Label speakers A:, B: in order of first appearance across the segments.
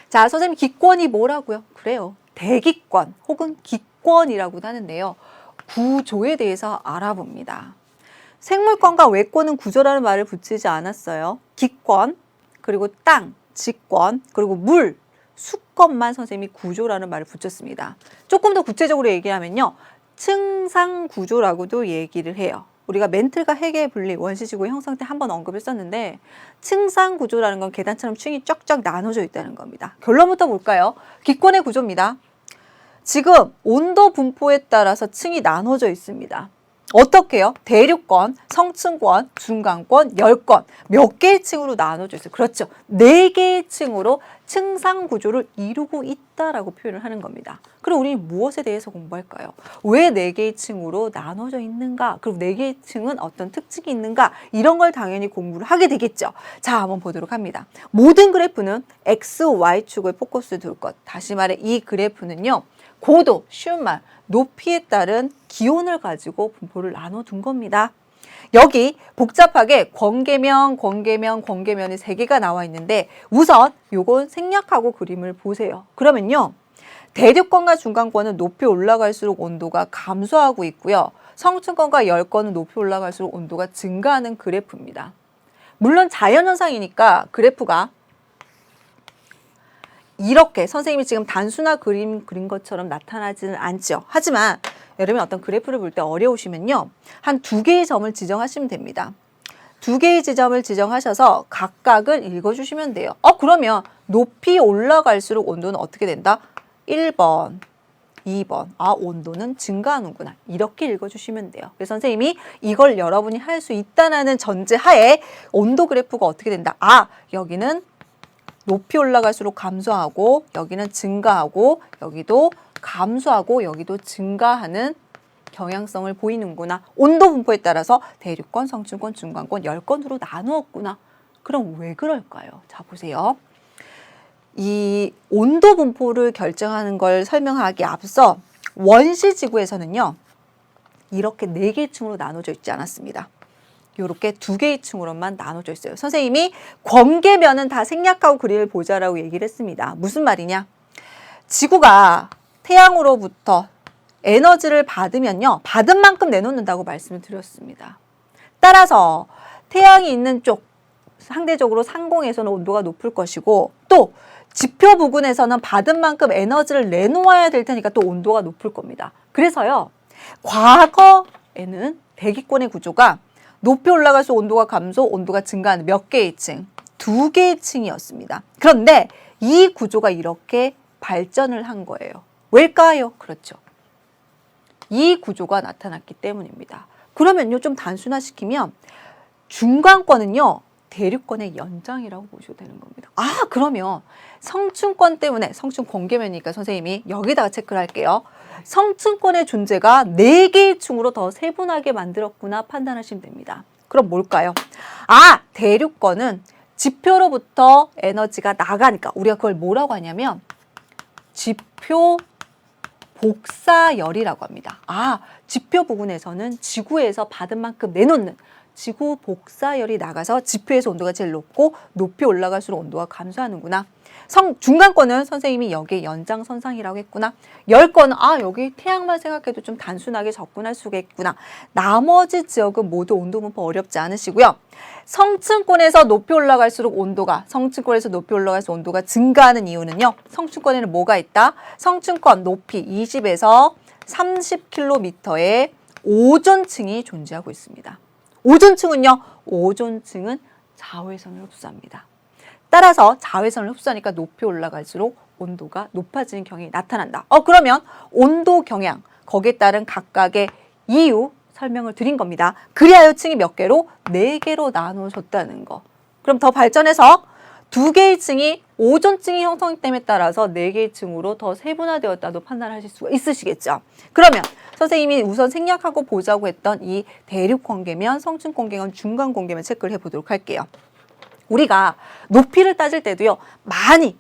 A: 자, 선생님 기권이 뭐라고요? 그래요. 대기권 혹은 기권이라고도 하는데요. 구조에 대해서 알아봅니다. 생물권과 외권은 구조라는 말을 붙이지 않았어요. 기권, 그리고 땅, 직권, 그리고 물, 수권만 선생님이 구조라는 말을 붙였습니다. 조금 더 구체적으로 얘기하면요. 층상구조라고도 얘기를 해요. 우리가 멘틀과 해계의 분리, 원시지구 형성 때 한번 언급했었는데 층상구조라는 건 계단처럼 층이 쫙쫙 나눠져 있다는 겁니다. 결론부터 볼까요? 기권의 구조입니다. 지금 온도 분포에 따라서 층이 나눠져 있습니다. 어떻게요? 대륙권, 성층권, 중간권, 열권 몇 개의 층으로 나눠져 있어요. 그렇죠. 4개의 층으로 층상 구조를 이루고 있다라고 표현을 하는 겁니다. 그럼 우리는 무엇에 대해서 공부할까요? 왜 4개의 층으로 나눠져 있는가? 그리고 4개의 층은 어떤 특징이 있는가? 이런 걸 당연히 공부를 하게 되겠죠. 자, 한번 보도록 합니다. 모든 그래프는 X, Y축을 포커스에 둘 것. 다시 말해 이 그래프는요. 고도, 쉬운 말, 높이에 따른 기온을 가지고 분포를 나눠둔 겁니다. 여기 복잡하게 권계면, 권계면, 권계면이 3개가 나와 있는데 우선 요건 생략하고 그림을 보세요. 그러면요. 대륙권과 중간권은 높이 올라갈수록 온도가 감소하고 있고요. 성층권과 열권은 높이 올라갈수록 온도가 증가하는 그래프입니다. 물론 자연현상이니까 그래프가 이렇게 선생님이 지금 단순한 그림 그린 것처럼 나타나지는 않죠. 하지만 여러분이 어떤 그래프를 볼 때 어려우시면요. 한 2개의 점을 지정하시면 됩니다. 2개의 지점을 지정하셔서 각각을 읽어주시면 돼요. 그러면 높이 올라갈수록 온도는 어떻게 된다? 1번, 2번. 온도는 증가하는구나. 이렇게 읽어주시면 돼요. 그래서 선생님이 이걸 여러분이 할 수 있다는 전제하에 온도 그래프가 어떻게 된다? 여기는 높이 올라갈수록 감소하고 여기는 증가하고 여기도 감소하고 여기도 증가하는 경향성을 보이는구나. 온도 분포에 따라서 대륙권, 성층권, 중간권, 열권으로 나누었구나. 그럼 왜 그럴까요? 자, 보세요. 이 온도 분포를 결정하는 걸 설명하기 앞서 원시지구에서는요. 이렇게 4개의 층으로 나눠져 있지 않았습니다. 이렇게 2개의 층으로만 나눠져 있어요. 선생님이 권계면은 다 생략하고 그림을 보자라고 얘기를 했습니다. 무슨 말이냐? 지구가 태양으로부터 에너지를 받으면요. 받은 만큼 내놓는다고 말씀을 드렸습니다. 따라서 태양이 있는 쪽 상대적으로 상공에서는 온도가 높을 것이고 또 지표 부근에서는 받은 만큼 에너지를 내놓아야 될 테니까 또 온도가 높을 겁니다. 그래서요. 과거에는 대기권의 구조가 높이 올라갈수록 온도가 감소, 온도가 증가하는 몇 개의 층? 2개의 층이었습니다. 그런데 이 구조가 이렇게 발전을 한 거예요. 왜일까요? 그렇죠. 이 구조가 나타났기 때문입니다. 그러면요, 좀 단순화시키면 중간권은요, 대륙권의 연장이라고 보셔도 되는 겁니다. 그러면 성층권 때문에, 성층 권계면이니까 선생님이 여기다가 체크를 할게요. 성층권의 존재가 4개의 층으로 더 세분하게 만들었구나 판단하시면 됩니다. 그럼 뭘까요? 대륙권은 지표로부터 에너지가 나가니까 우리가 그걸 뭐라고 하냐면 지표 복사열이라고 합니다. 지표 부분에서는 지구에서 받은 만큼 내놓는 지구 복사열이 나가서 지표에서 온도가 제일 높고 높이 올라갈수록 온도가 감소하는구나. 중간권은 선생님이 여기에 연장선상이라고 했구나. 열권은 여기 태양만 생각해도 좀 단순하게 접근할 수가 있구나. 나머지 지역은 모두 온도 분포 어렵지 않으시고요. 성층권에서 높이 올라갈수록 온도가 증가하는 이유는요. 성층권에는 뭐가 있다? 성층권 높이 20에서 30km의 오존층이 존재하고 있습니다. 오존층은요. 오존층은 자외선을 흡수합니다. 따라서 자외선을 흡수하니까 높이 올라갈수록 온도가 높아지는 경향이 나타난다. 그러면 온도 경향, 거기에 따른 각각의 이유 설명을 드린 겁니다. 그리하여 층이 몇 개로? 4개로 나누어졌다는 거. 그럼 더 발전해서 2개의 층이 오존층이 형성됨에 따라서 4개의 층으로 더 세분화되었다도 판단하실 수가 있으시겠죠. 그러면 선생님이 우선 생략하고 보자고 했던 이 대륙 권계면, 성층 권계면, 중간 권계면 체크를 해보도록 할게요. 우리가 높이를 따질 때도요.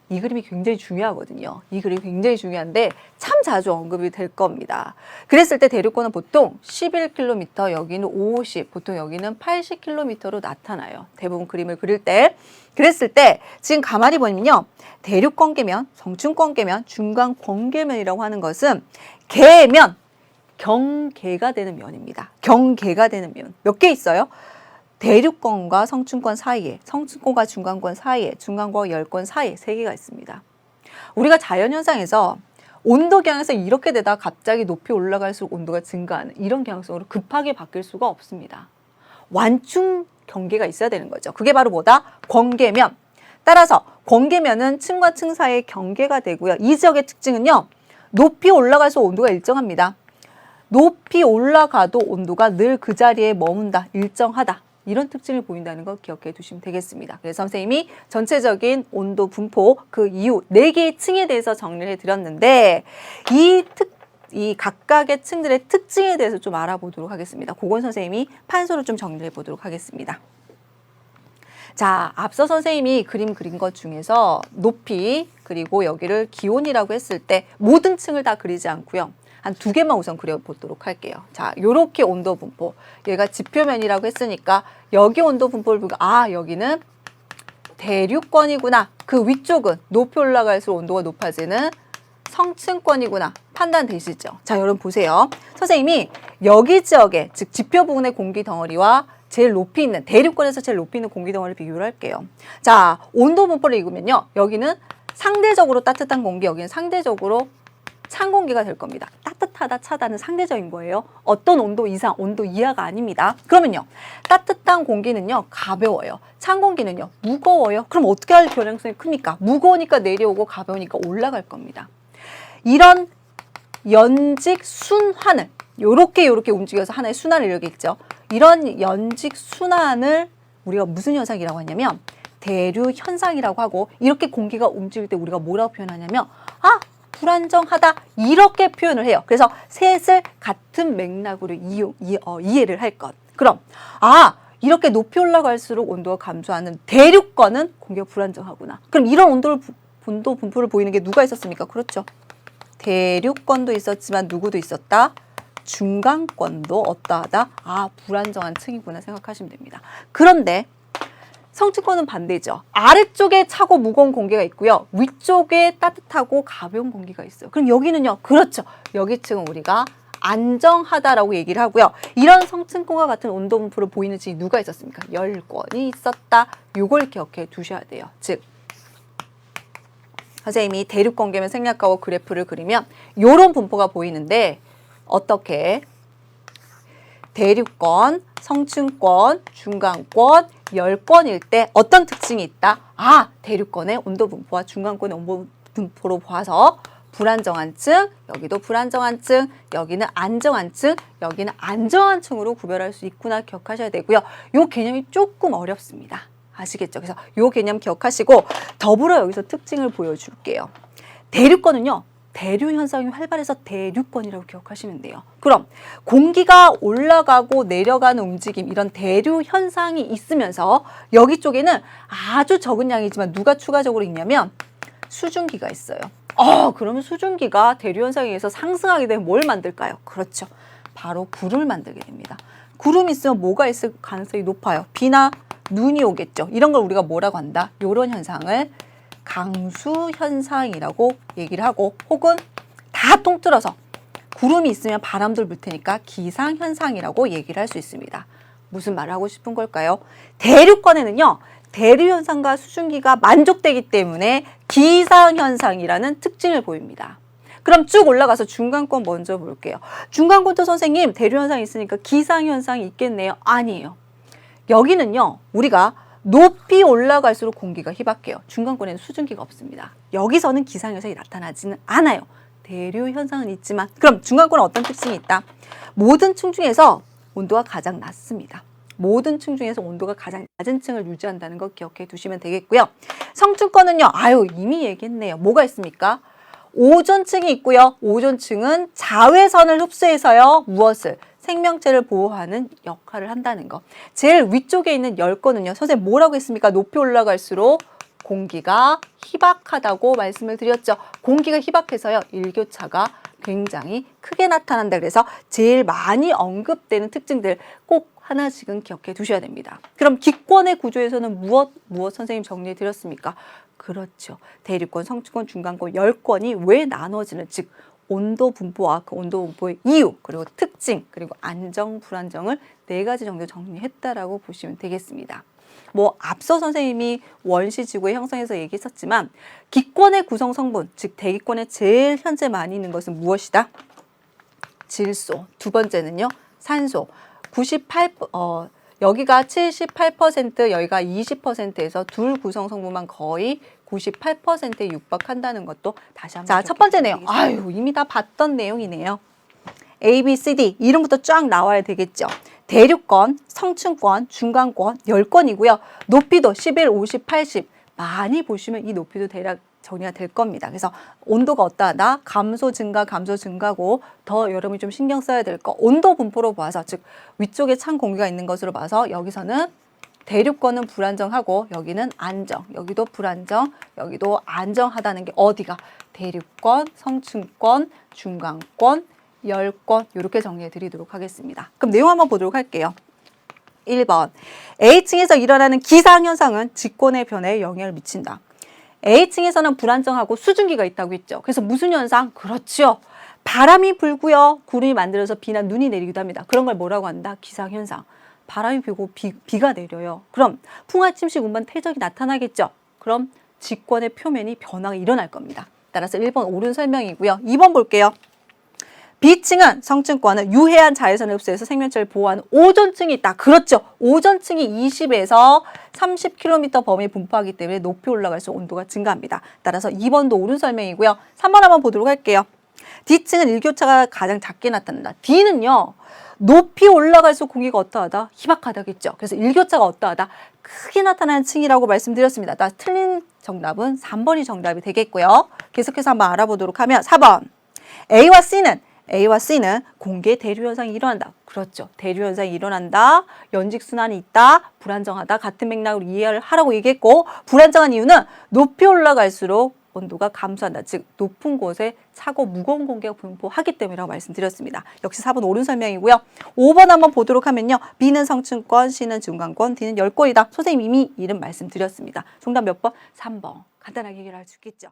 A: 이 그림이 굉장히 중요하거든요. 이 그림이 굉장히 중요한데 참 자주 언급이 될 겁니다. 그랬을 때 대륙권은 보통 11km, 여기는 50, 보통 여기는 80km로 나타나요. 대부분 그림을 그릴 때. 그랬을 때 지금 가만히 보면요. 대륙권계면, 성층권계면, 중간권계면이라고 하는 것은 계면, 경계가 되는 면입니다. 경계가 되는 면. 몇 개 있어요? 대륙권과 성층권 사이에, 성층권과 중간권 사이에, 중간권과 열권 사이에 3개가 있습니다. 우리가 자연현상에서 온도 경향에서 이렇게 되다가 갑자기 높이 올라갈수록 온도가 증가하는 이런 경향성으로 급하게 바뀔 수가 없습니다. 완충 경계가 있어야 되는 거죠. 그게 바로 뭐다? 권계면. 따라서 권계면은 층과 층 사이의 경계가 되고요. 이 지역의 특징은요. 높이 올라갈수록 온도가 일정합니다. 높이 올라가도 온도가 늘 그 자리에 머문다, 일정하다. 이런 특징을 보인다는 거 기억해 두시면 되겠습니다. 그래서 선생님이 전체적인 온도 분포, 그 이유 4개의 층에 대해서 정리를 해드렸는데 이 각각의 층들의 특징에 대해서 좀 알아보도록 하겠습니다. 그건 선생님이 판서로 좀 정리를 해보도록 하겠습니다. 자, 앞서 선생님이 그림 그린 것 중에서 높이 그리고 여기를 기온이라고 했을 때 모든 층을 다 그리지 않고요. 한 2개만 우선 그려보도록 할게요. 자, 요렇게 온도 분포. 얘가 지표면이라고 했으니까 여기 온도 분포를 보고 여기는 대륙권이구나. 그 위쪽은 높이 올라갈수록 온도가 높아지는 성층권이구나. 판단되시죠? 자, 여러분 보세요. 선생님이 여기 지역에, 즉 지표 부분의 공기 덩어리와 제일 높이 있는, 대륙권에서 제일 높이 있는 공기 덩어리를 비교를 할게요. 자, 온도 분포를 읽으면요. 여기는 상대적으로 따뜻한 공기, 여기는 상대적으로 찬 공기가 될 겁니다. 따뜻하다, 차다는 상대적인 거예요. 어떤 온도 이상, 온도 이하가 아닙니다. 그러면요. 따뜻한 공기는요. 가벼워요. 찬 공기는요. 무거워요. 그럼 어떻게 할 변형성이 큽니까? 무거우니까 내려오고 가벼우니까 올라갈 겁니다. 이런 연직 순환을 요렇게 움직여서 하나의 순환을 이루겠죠. 이런 연직 순환을 우리가 무슨 현상이라고 하냐면 대류 현상이라고 하고, 이렇게 공기가 움직일 때 우리가 뭐라고 표현하냐면 불안정하다, 이렇게 표현을 해요. 그래서 셋을 같은 맥락으로 이해를 할 것. 그럼 이렇게 높이 올라갈수록 온도가 감소하는 대륙권은 공기가 불안정하구나. 그럼 이런 온도 분포를 보이는 게 누가 있었습니까? 그렇죠. 대륙권도 있었지만 누구도 있었다? 중간권도 어떠하다? 불안정한 층이구나 생각하시면 됩니다. 그런데 성층권은 반대죠. 아래쪽에 차고 무거운 공기가 있고요. 위쪽에 따뜻하고 가벼운 공기가 있어요. 그럼 여기는요. 그렇죠. 여기 층은 우리가 안정하다라고 얘기를 하고요. 이런 성층권과 같은 온도 분포를 보이는 층이 누가 있었습니까? 열권이 있었다. 요걸 기억해 두셔야 돼요. 즉 선생님이 대륙권계면 생략하고 그래프를 그리면 요런 분포가 보이는데, 어떻게 대륙권, 성층권, 중간권, 열권일 때 어떤 특징이 있다? 대륙권의 온도 분포와 중간권의 온도 분포로 봐서 불안정한 층, 여기도 불안정한 층, 여기는 안정한 층, 여기는 안정한 층으로 구별할 수 있구나 기억하셔야 되고요. 요 개념이 조금 어렵습니다. 아시겠죠? 그래서 요 개념 기억하시고 더불어 여기서 특징을 보여줄게요. 대륙권은요. 대류 현상이 활발해서 대륙권이라고 기억하시면 돼요. 그럼 공기가 올라가고 내려가는 움직임, 이런 대류 현상이 있으면서 여기 쪽에는 아주 적은 양이지만 누가 추가적으로 있냐면 수증기가 있어요. 그러면 수증기가 대류 현상에 의해서 상승하게 되면 뭘 만들까요? 그렇죠. 바로 구름을 만들게 됩니다. 구름이 있으면 뭐가 있을 가능성이 높아요? 비나 눈이 오겠죠. 이런 걸 우리가 뭐라고 한다? 이런 현상을 강수 현상이라고 얘기를 하고, 혹은 다 통틀어서 구름이 있으면 바람도 불 테니까 기상 현상이라고 얘기를 할 수 있습니다. 무슨 말을 하고 싶은 걸까요? 대륙권에는요. 대류 현상과 수증기가 만족되기 때문에 기상 현상이라는 특징을 보입니다. 그럼 쭉 올라가서 중간권 먼저 볼게요. 중간권도 선생님 대류 현상이 있으니까 기상 현상이 있겠네요. 아니에요. 여기는요. 우리가 높이 올라갈수록 공기가 희박해요. 중간권에는 수증기가 없습니다. 여기서는 기상현상이 나타나지는 않아요. 대류 현상은 있지만, 그럼 중간권은 어떤 특징이 있다? 모든 층 중에서 온도가 가장 낮습니다. 모든 층 중에서 온도가 가장 낮은 층을 유지한다는 거 기억해 두시면 되겠고요. 성층권은요. 이미 얘기했네요. 뭐가 있습니까? 오존층이 있고요. 오존층은 자외선을 흡수해서요. 무엇을? 생명체를 보호하는 역할을 한다는 거. 제일 위쪽에 있는 열권은요. 선생님 뭐라고 했습니까? 높이 올라갈수록 공기가 희박하다고 말씀을 드렸죠. 공기가 희박해서요. 일교차가 굉장히 크게 나타난다. 그래서 제일 많이 언급되는 특징들 꼭 하나씩은 기억해 두셔야 됩니다. 그럼 기권의 구조에서는 무엇 선생님 정리해 드렸습니까? 그렇죠. 대륙권, 성층권, 중간권, 열권이 왜 나눠지는, 즉 온도 분포와 그 온도 분포의 이유, 그리고 특징, 그리고 안정, 불안정을 4가지 정도 정리했다라고 보시면 되겠습니다. 뭐 앞서 선생님이 원시지구의 형성에서 얘기했었지만 기권의 구성 성분, 즉 대기권에 제일 현재 많이 있는 것은 무엇이다? 질소. 두 번째는요, 산소. 여기가 78%, 여기가 20%에서 둘 구성 성분만 거의 98%에 육박한다는 것도 다시 한번. 자, 첫 번째 내용. 아유, 이미 다 봤던 내용이네요. A, B, C, D 이름부터 쫙 나와야 되겠죠. 대륙권, 성층권, 중간권, 열권이고요. 높이도 11, 50, 80 많이 보시면 이 높이도 대략 정리가 될 겁니다. 그래서 온도가 어떠하다? 감소 증가, 감소 증가고 더 여러분이 좀 신경 써야 될 거. 온도 분포로 봐서, 즉 위쪽에 찬 공기가 있는 것으로 봐서 여기서는 대륙권은 불안정하고 여기는 안정, 여기도 불안정, 여기도 안정하다는 게 어디가? 대륙권, 성층권, 중간권, 열권 이렇게 정리해 드리도록 하겠습니다. 그럼 내용 한번 보도록 할게요. 1번 A층에서 일어나는 기상현상은 직권의 변화에 영향을 미친다. A층에서는 불안정하고 수증기가 있다고 했죠. 그래서 무슨 현상? 그렇죠. 바람이 불고요. 구름이 만들어서 비나 눈이 내리기도 합니다. 그런 걸 뭐라고 한다? 기상현상. 바람이 불고 비가 내려요. 그럼 풍화침식 운반 퇴적이 나타나겠죠. 그럼 직권의 표면이 변화가 일어날 겁니다. 따라서 1번 옳은 설명이고요. 2번 볼게요. B층은 성층권은 유해한 자외선을 흡수해서 생명체를 보호하는 오존층이 있다. 그렇죠. 오존층이 20에서 30km 범위에 분포하기 때문에 높이 올라갈수록 온도가 증가합니다. 따라서 2번도 옳은 설명이고요. 3번 한번 보도록 할게요. D층은 일교차가 가장 작게 나타난다. D는요. 높이 올라갈수록 공기가 어떠하다? 희박하다겠죠. 그래서 일교차가 어떠하다? 크게 나타나는 층이라고 말씀드렸습니다. 틀린 정답은 3번이 정답이 되겠고요. 계속해서 한번 알아보도록 하면 4번. A와 C는 공기의 대류 현상이 일어난다. 그렇죠. 대류 현상이 일어난다. 연직순환이 있다. 불안정하다. 같은 맥락으로 이해를 하라고 얘기했고, 불안정한 이유는 높이 올라갈수록 온도가 감소한다. 즉 높은 곳에 차고 무거운 공기가 분포하기 때문이라고 말씀드렸습니다. 역시 4번 옳은 설명이고요. 5번 한번 보도록 하면요. B는 성층권, C는 중간권, D는 열권이다. 선생님 이미 이름 말씀드렸습니다. 정답 몇 번? 3번. 간단하게 해결할 수 있겠죠.